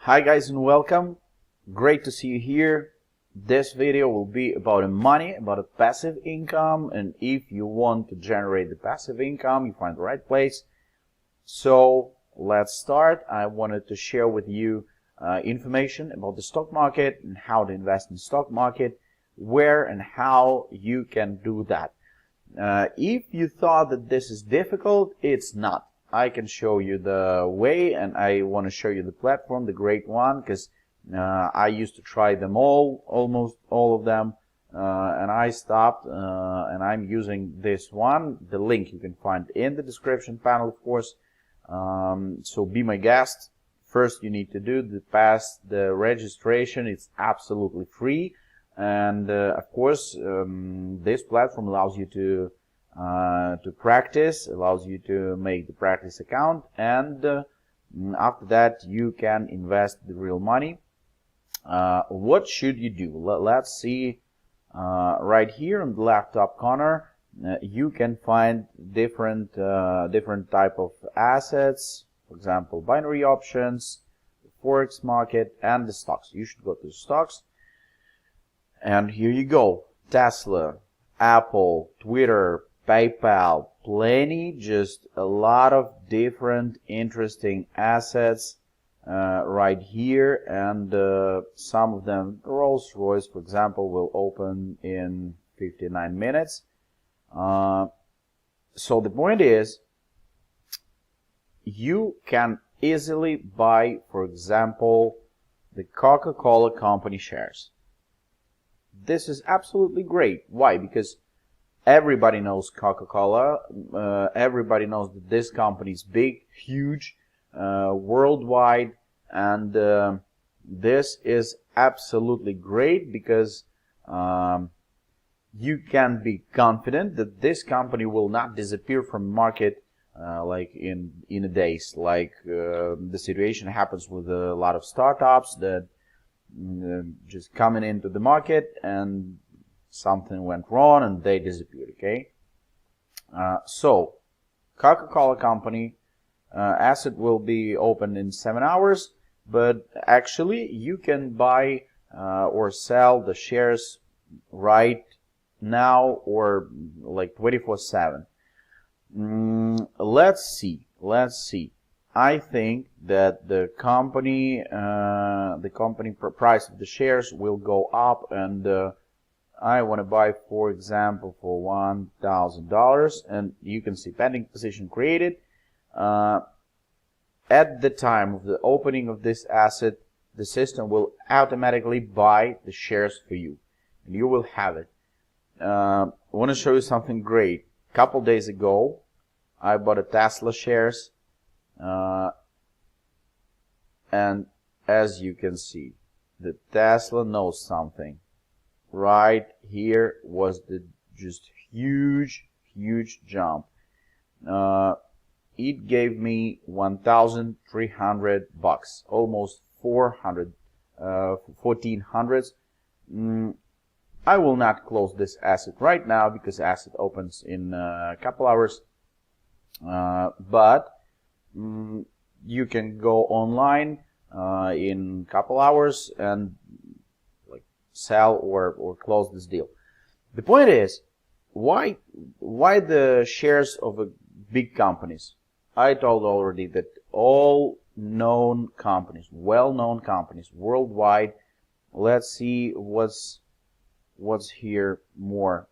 Hi guys and welcome. Great to see you here. This video will be about money, about a passive income, and if you want to generate the passive income, you find the right place. So let's start. I wanted to share with you information about the stock market and how to invest in the stock market, where and how you can do that. If you thought that this is difficult, it's not. I can show you the way, and I want to show you the platform, the great one, because I used to try them almost all of them, and I stopped, and I'm using this one. The link you can find in the description panel, of course. So be my guest. First, you need to do pass the registration. It's absolutely free, and of course, this platform allows you to practice, allows you to make the practice account, and after that you can invest the real money. What should you do? Let's see. Right here in the left top corner, you can find different type of assets. For example, binary options, the forex market, and the stocks. You should go to the stocks, and here you go. Tesla, Apple, Twitter, PayPal, just a lot of different interesting assets right here, and some of them, Rolls-Royce, for example, will open in 59 minutes. So the point is, you can easily buy, for example, the Coca-Cola company shares. This is absolutely great. Why? Because everybody knows Coca-Cola. Everybody knows that this company is big, huge, worldwide, and this is absolutely great because you can be confident that this company will not disappear from the market like in a days. Like the situation happens with a lot of startups that just coming into the market and something went wrong and they disappeared. Okay, so Coca-Cola company asset will be open in 7 hours, but actually you can buy or sell the shares right now or like 24/7. Let's see. I think that the company price of the shares will go up, and I want to buy, for example, for $1,000, and you can see pending position created. At the time of the opening of this asset, the system will automatically buy the shares for you, and you will have it. I want to show you something great. A couple days ago, I bought a Tesla shares, and as you can see, the Tesla knows something. Right here was the just huge jump. It gave me 1,300 bucks, almost 400, 1,400. I will not close this asset right now because asset opens in a couple hours. But you can go online in a couple hours and sell or close this deal. The point is, why the shares of big companies? I told already that all known companies, well-known companies worldwide. Let's see what's here more.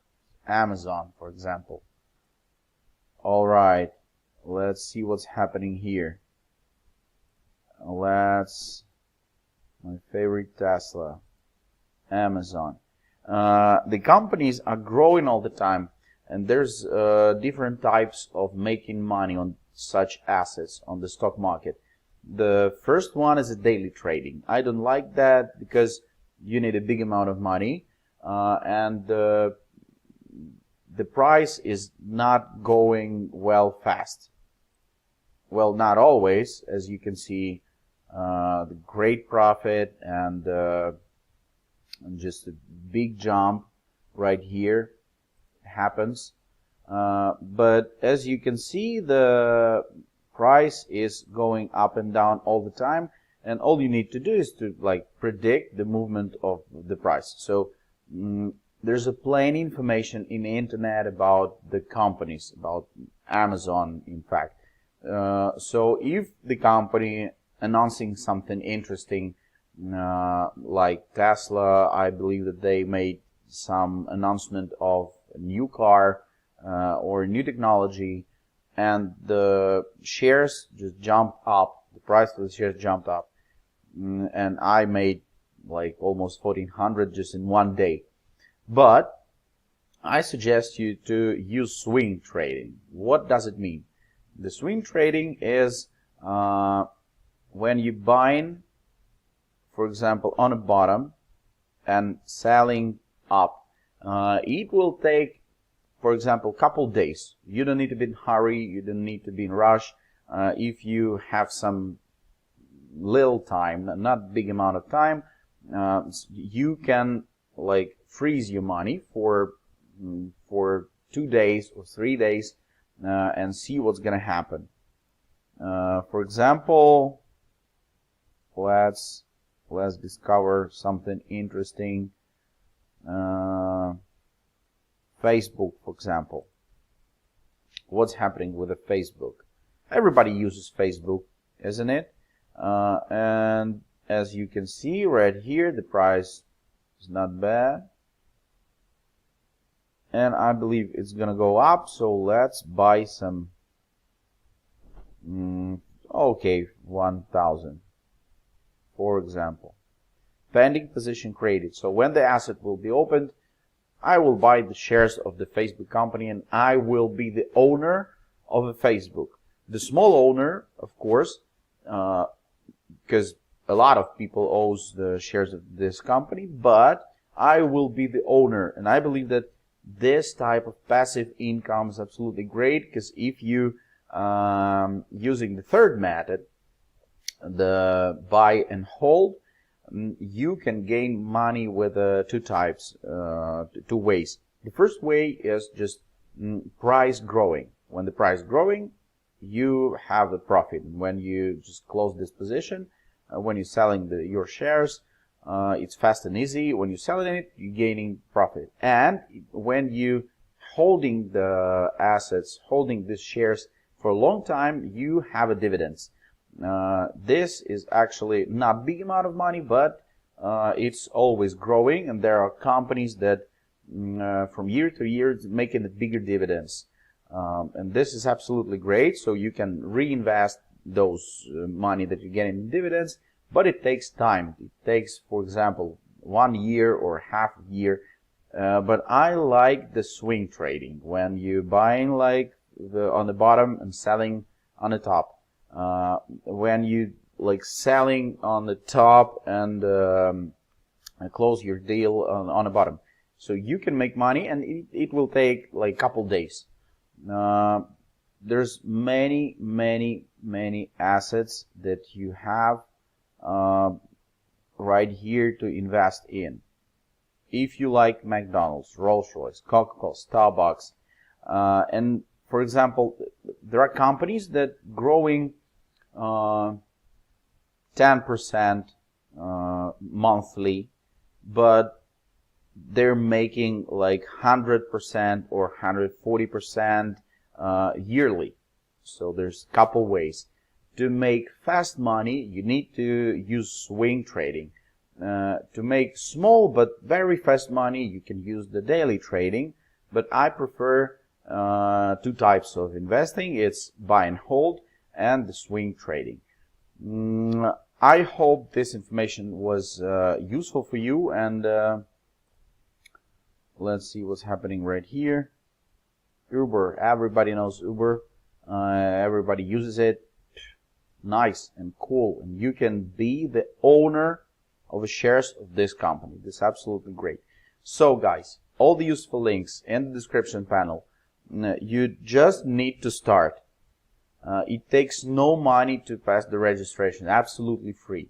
Amazon, for example. All right, let's see what's happening here. My favorite Tesla. Amazon. The companies are growing all the time, and there's different types of making money on such assets on the stock market. The first one is a daily trading. I don't like that because you need a big amount of money, and the price is not going well fast. Well, not always, as you can see, the great profit and just a big jump right here happens, but as you can see, the price is going up and down all the time, and all you need to do is to like predict the movement of the price. So there's a plain information in the internet about the companies, about Amazon, in fact. So if the company announcing something interesting, like Tesla, I believe that they made some announcement of a new car or new technology, and the shares just jumped up, the price of the shares jumped up, and I made like almost 1400 just in one day. But I suggest you to use swing trading. What does it mean? The swing trading is when you buying, for example, on a bottom and selling up. It will take, for example, a couple days. You don't need to be in a hurry. You don't need to be in a rush. If you have some little time, not big amount of time, you can like freeze your money for 2 days or 3 days and see what's gonna happen. For example, let's discover something interesting. Facebook, for example. What's happening with the Facebook? Everybody uses Facebook, isn't it? And as you can see right here, the price is not bad, and I believe it's gonna go up. So let's buy some. Okay, 1000, for example. Pending position created. So when the asset will be opened, I will buy the shares of the Facebook company, and I will be the owner of a Facebook. The small owner, of course, because a lot of people owns the shares of this company, but I will be the owner, and I believe that this type of passive income is absolutely great, because if you using the third method, the buy and hold, you can gain money with two ways. The first way is just price growing. When the price growing, you have a profit. When you just close this position, when you're selling your shares, it's fast and easy. When you're selling it, you're gaining profit. And when you holding the assets, holding these shares for a long time, you have a dividends. This is actually not big amount of money, but it's always growing, and there are companies that from year to year making the bigger dividends, and this is absolutely great. So you can reinvest those money that you get in dividends, but it takes time. It takes, for example, 1 year or half a year. But I like the swing trading, when you buying like on the bottom and selling on the top. When you like selling on the top and close your deal on the bottom, so you can make money, and it will take like a couple days. There's many assets that you have right here to invest in. If you like McDonald's, Rolls-Royce, Coca-Cola, Starbucks, and for example, there are companies that growing 10% monthly, but they're making like 100% or 140% yearly. So there's a couple ways. To make fast money, you need to use swing trading. To make small but very fast money, you can use the daily trading, but I prefer two types of investing. It's buy and hold and the swing trading. I hope this information was useful for you, and let's see what's happening right here. Uber, everybody knows Uber, everybody uses it. Nice and cool, and you can be the owner of the shares of this company. This is absolutely great. So guys, all the useful links in the description panel. You just need to start. It takes no money to pass the registration, absolutely free.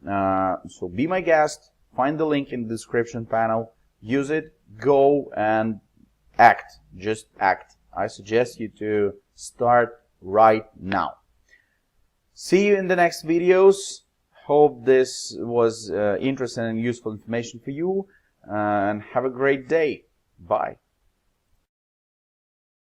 So be my guest, find the link in the description panel, use it, go and act, just act. I suggest you to start right now. See you in the next videos. Hope this was interesting and useful information for you, and have a great day. Bye.